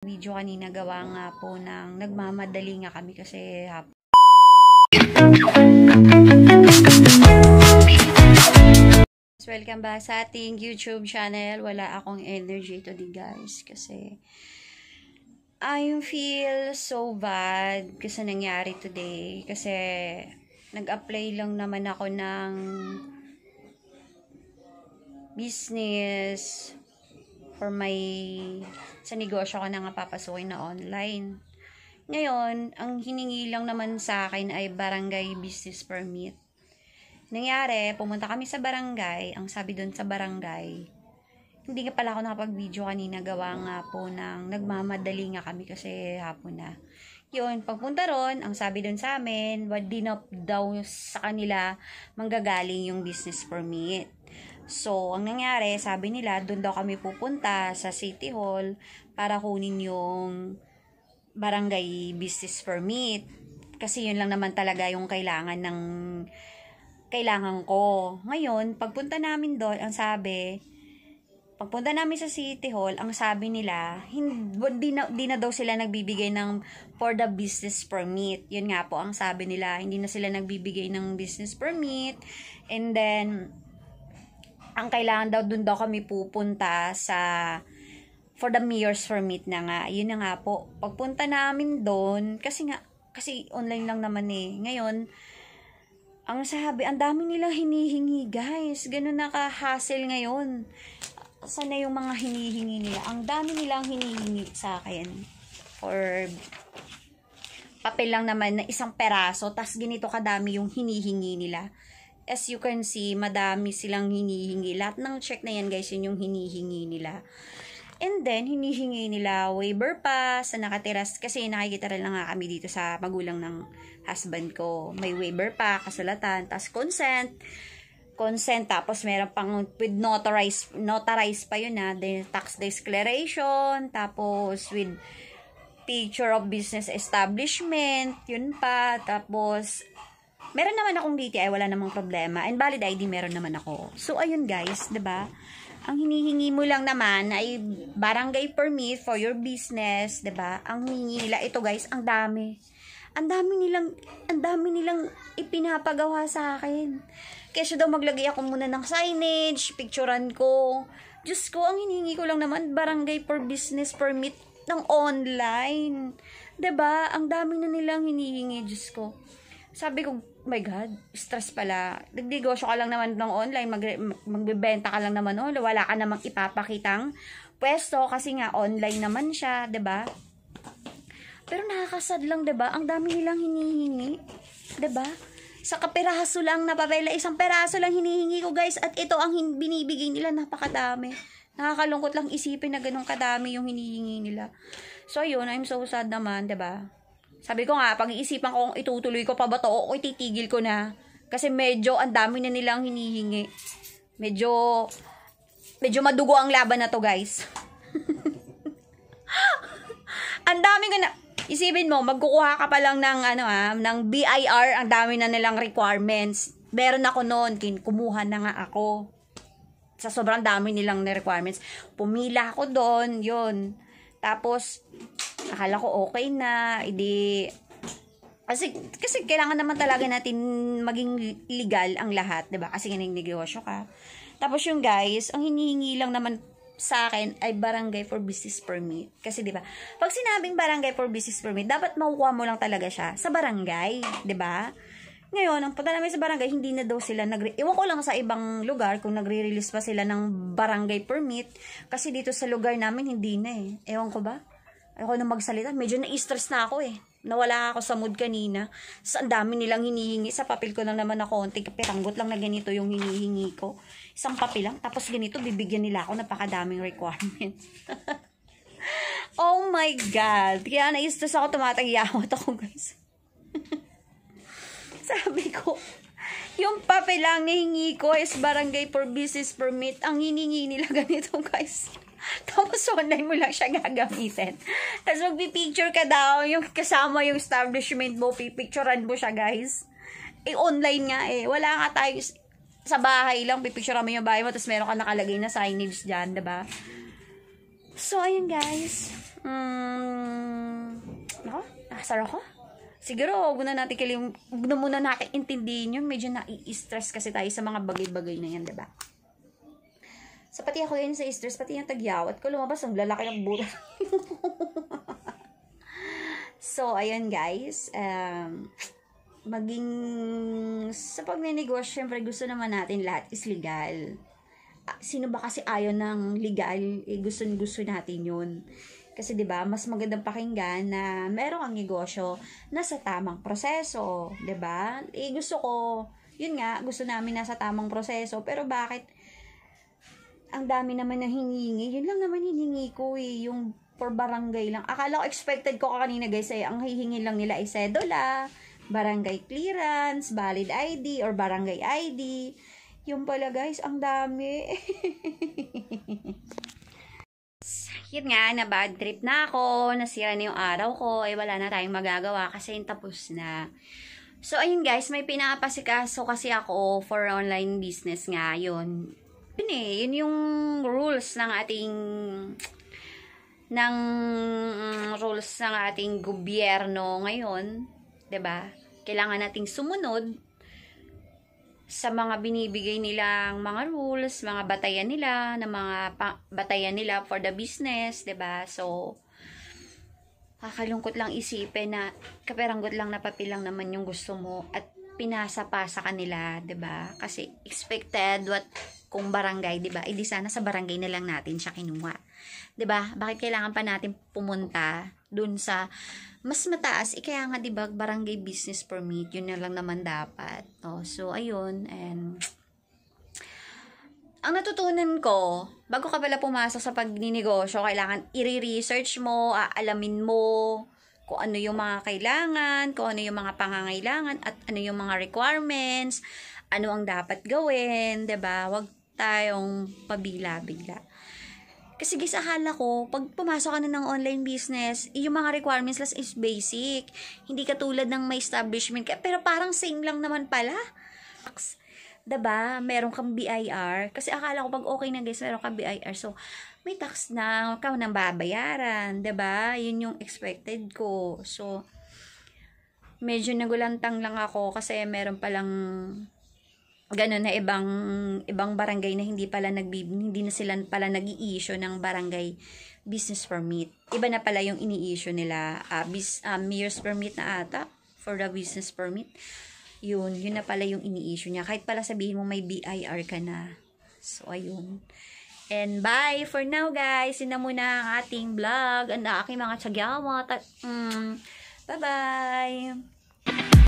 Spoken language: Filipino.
Video kanina gawa nga po ng nagmamadali nga kami kasi welcome back sa ating YouTube channel. Wala akong energy today guys kasi I feel so bad kasi nangyari today kasi nag-apply lang naman ako ng business for sa negosyo ko na nga papasukin na online. Ngayon, ang hiningi lang naman sa akin ay barangay business permit. Nangyari, pumunta kami sa barangay. Ang sabi doon sa barangay, hindi nga pala ako nakapag-video kanina. Gawa nga po ng nagmamadali nga kami kasi hapon na. Yun, pagpunta ron, ang sabi doon sa amin, di na daw sa kanila manggagaling yung business permit. So, ang nangyari, sabi nila, doon daw kami pupunta sa City Hall para kunin yung barangay business permit. Kasi yun lang naman talaga yung kailangan ko. Ngayon, pagpunta namin doon, pagpunta namin sa City Hall, ang sabi nila, di na daw sila nagbibigay ng for the business permit. Yun nga po, ang sabi nila, hindi na sila nagbibigay ng business permit. And then, ang kailangan daw, dun daw kami pupunta for the mayor's permit na nga. Yun na nga po. Pagpunta namin doon, kasi online lang naman eh. Ngayon, ang sabi, ang dami nilang hinihingi guys. Ganun naka-hassle ngayon. Sana yung mga hinihingi nila. Ang dami nilang hinihingi sa akin. Or papel lang naman na isang peraso, tas ganito kadami yung hinihingi nila. As you can see, madami silang hinihingi. Lahat ng check na yan guys, yun yung hinihingi nila. And then, hinihingi nila waiver pa sa nakatiras. Kasi nakikita rin lang nga kami dito sa magulang ng husband ko. May waiver pa, kasulatan, tas consent, tapos meron pang with notarize pa yun ha. Then, tax declaration, tapos with picture of business establishment, yun pa, tapos meron naman akong DTI, wala namang problema. And valid ID, meron naman ako. So, ayun guys, 'di ba? Ang hinihingi mo lang naman ay barangay permit for your business, 'di ba? Ang hiningi nila, ito guys, ang dami. Ang dami nilang ipinapagawa sa akin. Kaya daw maglagay ako muna ng signage, picturean ko. Diyos ko, ang hinihingi ko lang naman, barangay for business permit ng online. 'Di ba? Ang dami na nilang hinihingi, Diyos ko. Sabi ko, oh my God, stress pala. Nagdegosyo ka lang naman ng online, magbebenta ka lang naman, wala ka namang ipapakitang pwesto kasi nga online naman siya, 'di ba? Pero nakakasad lang, 'di ba? Ang dami nilang hinihingi, 'di ba? Sa kapiraso lang na papel, isang peraso lang hinihingi ko, guys, at ito ang binibigay nila, napakadami. Nakakalungkot lang isipin na ganun kadami yung hinihingi nila. So, yun, I'm so sad naman, 'di ba? Sabi ko nga, pag-iisipan ko kung itutuloy ko pa ba to o ititigil ko na. Kasi medyo ang dami na nilang hinihingi. Medyo madugo ang laban na to, guys. Ang dami ko na. Isipin mo, magkukuha ka pa lang ng ng BIR, ang dami na nilang requirements. Meron ako noon, kumuha na nga ako. Sa sobrang dami nilang requirements. Pumila ako doon, yun. Tapos, akala ko okay na, kasi kailangan naman talaga natin maging legal ang lahat, 'di ba? Kasi negosyo ka. Tapos yung guys, ang hinihingi lang naman sa akin ay barangay for business permit. Kasi 'di ba? Pag sinabing barangay for business permit, dapat makukuha mo lang talaga siya sa barangay, 'di ba? Ngayon, ang punta namin sa barangay, hindi na daw sila iwan ko lang sa ibang lugar kung nagre-release pa sila ng barangay permit. Kasi dito sa lugar namin, hindi na eh. Ewan ko ba? Ayoko na magsalita. Medyo na-stress na ako eh. Nawala ako sa mood kanina. Ang dami nilang hinihingi. Sa papel ko lang naman na konti. Kapiranggot lang na ganito yung hinihingi ko. Isang papel lang. Tapos ganito, bibigyan nila ako. Napakadaming requirements. Oh my God. Kaya na-stress ako. Tumatagiyawat ako, guys. Sabi ko, yung papel lang nihingi ko is barangay for business permit. Ang hiningi nila ganito, guys. Tapos online mo lang siya gagamitin. Tapos magpipicture ka daw, yung kasama yung establishment mo, pipicturean mo siya, guys. Online nga eh. Wala nga tayo sa bahay lang, pipicturean mo yung bahay mo, tapos meron ka nakalagay na signage dyan, diba? So, ayun guys. Nako, nakasar ako. Siguro, huwag na muna natin intindihin yun. Medyo nai-stress kasi tayo sa mga bagay-bagay na yan, diba? So, pati ako yun sa stress, pati yung tagyawat ko, lumabas ang lalaki ng buto. So, ayun guys, maging sa pagnenegosyo, syempre gusto naman natin lahat is legal. Sino ba kasi ayaw ng legal? Gusto natin yun. Kasi 'di ba, mas magandang pakinggan na meron kang negosyo na sa tamang proseso, 'di ba? Yun nga, gusto namin nasa tamang proseso, pero bakit ang dami naman na hiningi? Yun lang naman hiningi ko yung for barangay lang. Akala ko expected ko kanina guys ang hihingi lang nila ay sedula, barangay clearance, valid ID or barangay ID. Yung pala guys, ang dami. Yun nga, na bad trip na ako, nasira na yung araw ko, wala na tayong magagawa kasi tapos na. So, ayun guys, may pinapasikaso kasi ako for online business nga, yun. Yun yung rules ng ating gobyerno ngayon, 'di ba? Kailangan nating sumunod sa mga binibigay nilang mga rules, mga batayan nila for the business, 'di ba? So kakalungkot lang isipin na kaperanggot lang na papel lang naman yung gusto mo at pinasa pa sa kanila, 'di ba? Kasi expected kung barangay, 'di ba? Di sana sa barangay na lang natin siya kinuha. 'Di ba? Bakit kailangan pa natin pumunta dun sa mas mataas? Kaya nga 'di ba, barangay business permit, yun na lang naman dapat. So ayun, and ang natutunan ko, bago ka pala pumasok sa pagninegosyo, kailangan i-research mo, aalamin mo kung ano yung mga kailangan, kung ano yung mga pangangailangan, at ano yung mga requirements, ano ang dapat gawin, 'di ba? Huwag tayong pabigla-bigla. Kasi guys, akala ko, pag pumasok ka na ng online business, yung mga requirements lang is basic. Hindi katulad ng may establishment ka. Pero parang same lang naman pala. Diba? Meron kang BIR. Kasi akala ko pag okay na guys, meron kang BIR. So, may tax na ikaw nang babayaran. Diba? Yun yung expected ko. So, medyo nagulantang lang ako kasi meron palang ganun na ibang barangay na hindi na sila pala nag-i-issue ng barangay business permit. Iba na pala yung ini-issue nila, mayor's permit na ata for the business permit. Yun na pala yung ini-issue niya. Kahit pala sabihin mo may BIR ka na. So, ayun. And bye for now guys. Yun na muna ang ating vlog. Ang aking mga tsagyawat. Bye-bye!